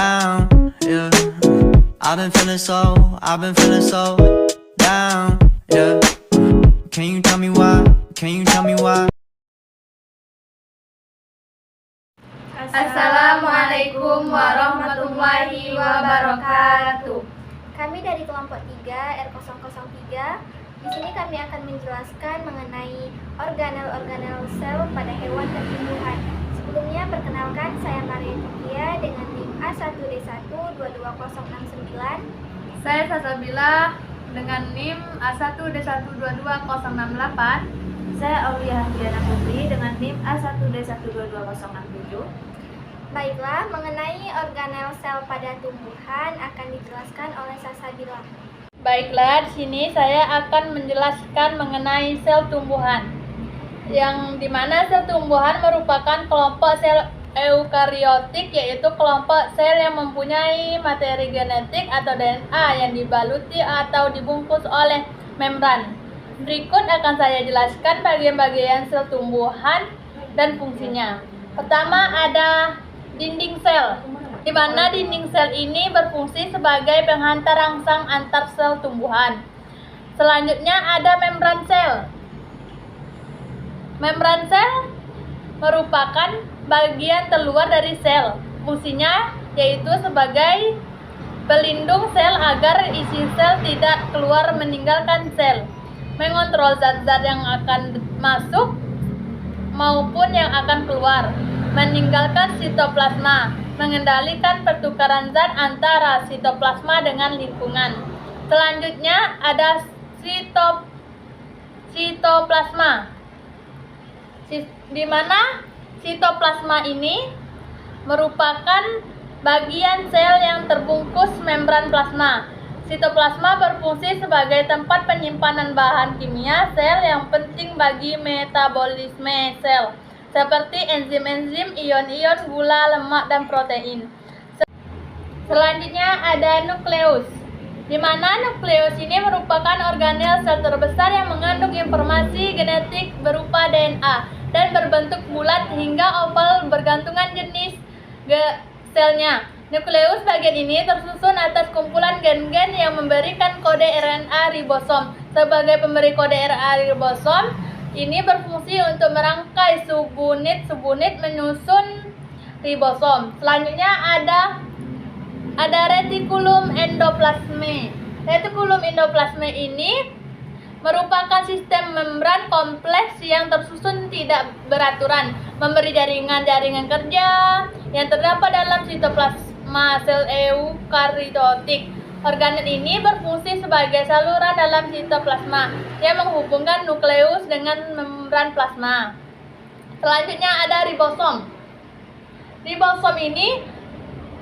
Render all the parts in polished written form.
down, yeah. I've been feeling so down, yeah. Can you tell me why? Can you tell me why? Assalamualaikum warahmatullahi wabarakatuh. Kami dari kelompok 3 R003. Di sini kami akan menjelaskan mengenai organel-organel sel pada hewan dan tumbuhan. Sebelumnya perkenalkan, saya Maria Titia dengan NIM A1D1 22069. Saya Salsabila dengan NIM A1D1 22068. Saya Aulia Handiana Putri dengan NIM A1D1 22067. Baiklah, mengenai organel sel pada tumbuhan akan dijelaskan oleh Salsabila. Baiklah, di sini saya akan menjelaskan mengenai sel tumbuhan. Yang dimana sel tumbuhan merupakan kelompok sel eukariotik, yaitu kelompok sel yang mempunyai materi genetik atau DNA yang dibaluti atau dibungkus oleh membran. Berikut akan saya jelaskan bagian-bagian sel tumbuhan dan fungsinya. Pertama ada dinding sel, di mana dinding sel ini berfungsi sebagai penghantar rangsang antar sel tumbuhan. Selanjutnya ada membran sel. Membran sel merupakan bagian terluar dari sel. Fungsinya yaitu sebagai pelindung sel agar isi sel tidak keluar meninggalkan sel, mengontrol zat-zat yang akan masuk maupun yang akan keluar, meninggalkan sitoplasma, mengendalikan pertukaran zat antara sitoplasma dengan lingkungan. Selanjutnya ada sitoplasma, di mana sitoplasma ini merupakan bagian sel yang terbungkus membran plasma. Sitoplasma berfungsi sebagai tempat penyimpanan bahan kimia sel yang penting bagi metabolisme sel, seperti enzim-enzim, ion-ion, gula, lemak, dan protein. Selanjutnya ada nukleus, di mana nukleus ini merupakan organel sel terbesar yang mengandung informasi genetik berupa DNA dan berbentuk bulat hingga oval bergantungan jenis selnya. Nukleus bagian ini tersusun atas kumpulan gen-gen yang memberikan kode RNA ribosom. Sebagai pemberi kode RNA ribosom, ini berfungsi untuk merangkai subunit menyusun ribosom. Selanjutnya ada retikulum endoplasme. Retikulum endoplasme ini merupakan sistem membran kompleks yang tersusun tidak beraturan, memberi jaringan-jaringan kerja yang terdapat dalam sitoplasma sel eukariotik. Organel ini berfungsi sebagai saluran dalam sitoplasma yang menghubungkan nukleus dengan membran plasma. Selanjutnya ada ribosom. Ribosom ini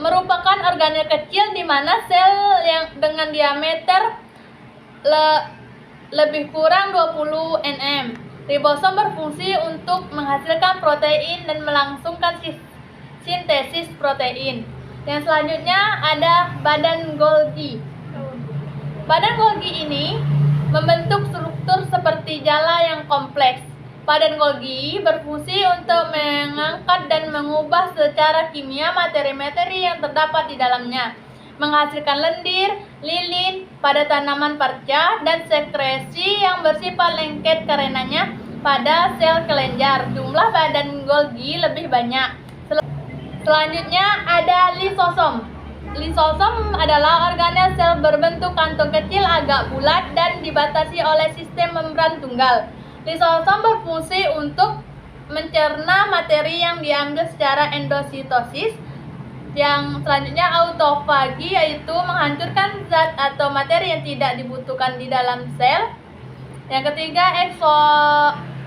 merupakan organel kecil di mana sel yang dengan diameter lebih kurang 20 nm. Ribosom berfungsi untuk menghasilkan protein dan melangsungkan sintesis protein. Yang selanjutnya ada badan Golgi. Badan Golgi ini membentuk struktur seperti jala yang kompleks. Badan Golgi berfungsi untuk mengangkat dan mengubah secara kimia materi-materi yang terdapat di dalamnya, menghasilkan lendir, lilin pada tanaman parca, dan sekresi yang bersifat lengket karenanya pada sel kelenjar. Jumlah badan Golgi lebih banyak. Selanjutnya ada lisosom. Lisosom adalah organel sel berbentuk kantong kecil agak bulat dan dibatasi oleh sistem membran tunggal. Lisosom berfungsi untuk mencerna materi yang diambil secara endositosis. Yang selanjutnya autofagi, yaitu menghancurkan zat atau materi yang tidak dibutuhkan di dalam sel. Yang ketiga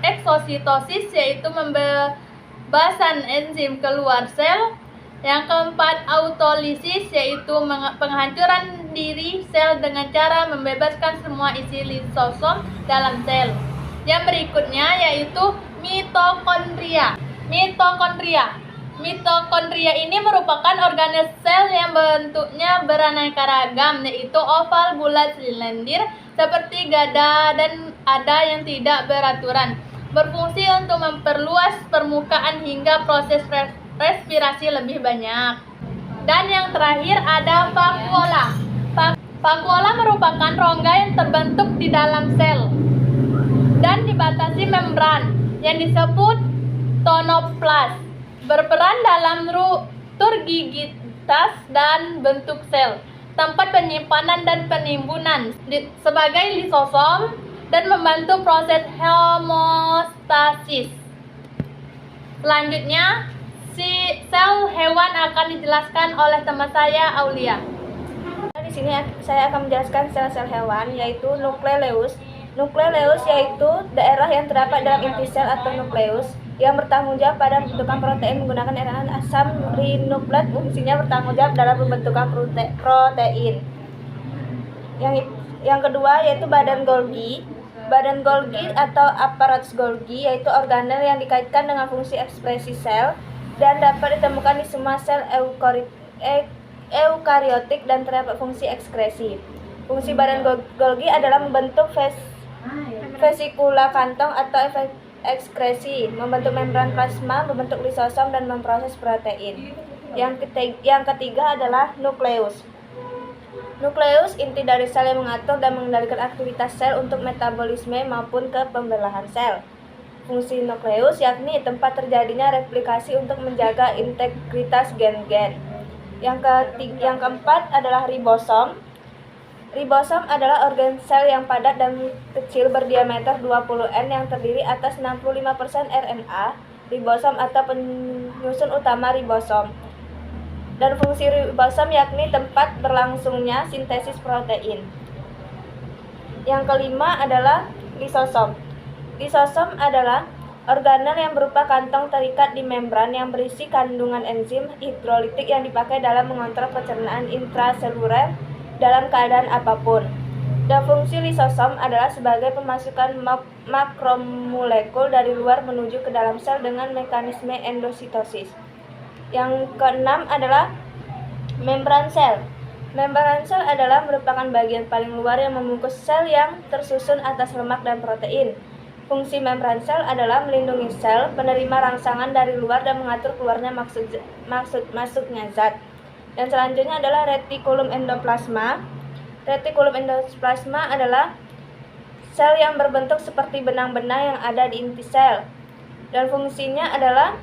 eksositosis, yaitu pembebasan enzim keluar sel. Yang keempat autolisis, yaitu penghancuran diri sel dengan cara membebaskan semua isi lisosom dalam sel. Yang berikutnya yaitu mitokondria. Mitokondria ini merupakan organel sel yang bentuknya beraneka ragam, yaitu oval, bulat, silindir, seperti gada, dan ada yang tidak beraturan. Berfungsi untuk memperluas permukaan hingga proses respirasi lebih banyak. Dan yang terakhir ada vakuola. Vakuola merupakan rongga yang terbentuk di dalam sel dan dibatasi membran yang disebut tonoplas, berperan dalam turgiditas dan bentuk sel, tempat penyimpanan dan penimbunan sebagai lisosom, dan membantu proses homeostasis. Selanjutnya, sel hewan akan dijelaskan oleh teman saya, Aulia. Di sini saya akan menjelaskan sel-sel hewan, yaitu nukleus. Nukleus yaitu daerah yang terdapat dalam inti sel atau nukleus yang bertanggung jawab pada pembentukan protein menggunakan RNA asam rinukleat. Fungsinya bertanggung jawab dalam pembentukan protein. Yang kedua yaitu badan Golgi. Badan Golgi atau aparatus Golgi yaitu organel yang dikaitkan dengan fungsi ekspresi sel dan dapat ditemukan di semua sel eukariotik dan terdapat fungsi ekskresi. Fungsi badan Golgi adalah membentuk vesikula kantong atau ekskresi, membentuk membran plasma, membentuk lisosom, dan memproses protein. Yang ketiga adalah nukleus. Nukleus inti dari sel yang mengatur dan mengendalikan aktivitas sel untuk metabolisme maupun ke pembelahan sel. Fungsi nukleus yakni tempat terjadinya replikasi untuk menjaga integritas gen-gen. Yang keempat adalah ribosom. Ribosom adalah organ sel yang padat dan kecil berdiameter 20 N yang terdiri atas 65% RNA ribosom atau penyusun utama ribosom. Dan fungsi ribosom yakni tempat berlangsungnya sintesis protein. Yang kelima adalah lisosom. Lisosom adalah organel yang berupa kantong terikat di membran yang berisi kandungan enzim hidrolitik yang dipakai dalam mengontrol pencernaan intraseluler dalam keadaan apapun. Dan fungsi lisosom adalah sebagai pemasukan makromolekul dari luar menuju ke dalam sel dengan mekanisme endositosis. Yang keenam adalah membran sel. Membran sel adalah merupakan bagian paling luar yang membungkus sel yang tersusun atas lemak dan protein. Fungsi membran sel adalah melindungi sel, penerima rangsangan dari luar dan mengatur keluarnya masuknya zat. Dan selanjutnya adalah retikulum endoplasma. Retikulum endoplasma adalah sel yang berbentuk seperti benang-benang yang ada di inti sel. Dan fungsinya adalah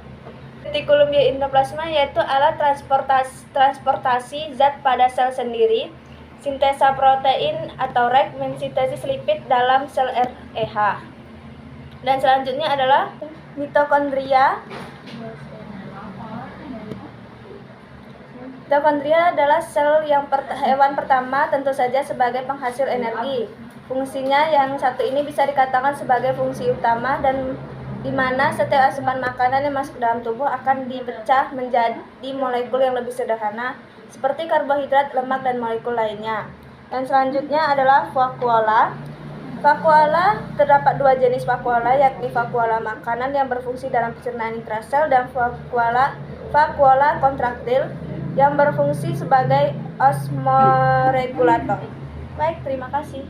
retikulum endoplasma yaitu alat transportasi zat pada sel sendiri, sintesa protein atau rek, mensintesis lipid dalam sel REH. Dan selanjutnya adalah mitokondria. Mitokondria adalah sel yang hewan pertama tentu saja sebagai penghasil energi. Fungsinya yang satu ini bisa dikatakan sebagai fungsi utama dan di mana setiap asupan makanan yang masuk dalam tubuh akan dipecah menjadi molekul yang lebih sederhana seperti karbohidrat, lemak, dan molekul lainnya. Dan selanjutnya adalah vakuola. Vakuola terdapat dua jenis vakuola, yakni vakuola makanan yang berfungsi dalam pencernaan intrasel dan vakuola kontraktil yang berfungsi sebagai osmoregulator. Baik, terima kasih.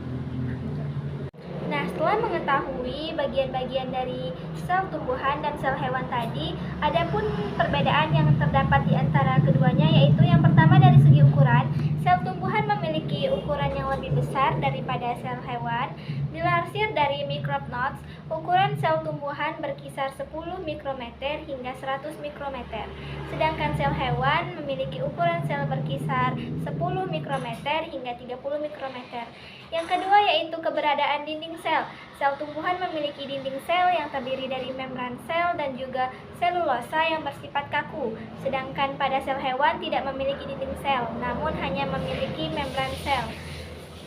Nah, setelah mengetahui bagian-bagian dari sel tumbuhan dan sel hewan tadi, ada pun perbedaan yang terdapat di antara keduanya, yaitu yang pertama dari segi ukuran. Sel tumbuhan memiliki ukuran yang lebih besar daripada sel hewan. Dilansir dari Microbe Notes, ukuran sel tumbuhan berkisar 10 mikrometer hingga 100 mikrometer. Sedangkan sel hewan memiliki ukuran sel berkisar 10 mikrometer hingga 30 mikrometer. Yang kedua yaitu keberadaan dinding sel. Sel tumbuhan memiliki dinding sel yang terdiri dari membran sel dan juga selulosa yang bersifat kaku. Sedangkan pada sel hewan tidak memiliki dinding sel, namun hanya memiliki membran sel.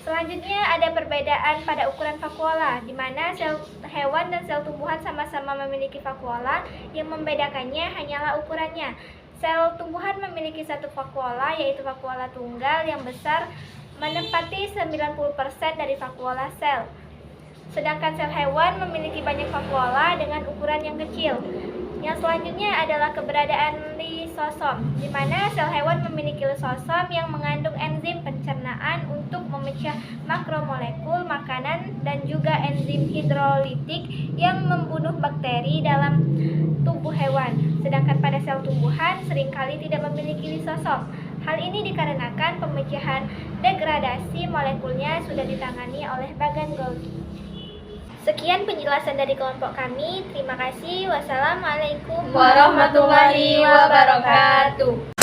Selanjutnya ada perbedaan pada ukuran vakuola, di mana sel hewan dan sel tumbuhan sama-sama memiliki vakuola, yang membedakannya hanyalah ukurannya. Sel tumbuhan memiliki satu vakuola, yaitu vakuola tunggal yang besar menempati 90% dari vakuola sel. Sedangkan sel hewan memiliki banyak vakuola dengan ukuran yang kecil. Yang selanjutnya adalah keberadaan lisosom, di mana sel hewan memiliki lisosom yang mengandung enzim pencernaan untuk memecah makromolekul makanan dan juga enzim hidrolitik yang membunuh bakteri dalam tubuh hewan. Sedangkan pada sel tumbuhan seringkali tidak memiliki lisosom, Hal ini dikarenakan pemecahan degradasi molekulnya sudah ditangani oleh bagan Golgi. Sekian penjelasan dari kelompok kami. Terima kasih. Wassalamualaikum Warahmatullahi wabarakatuh.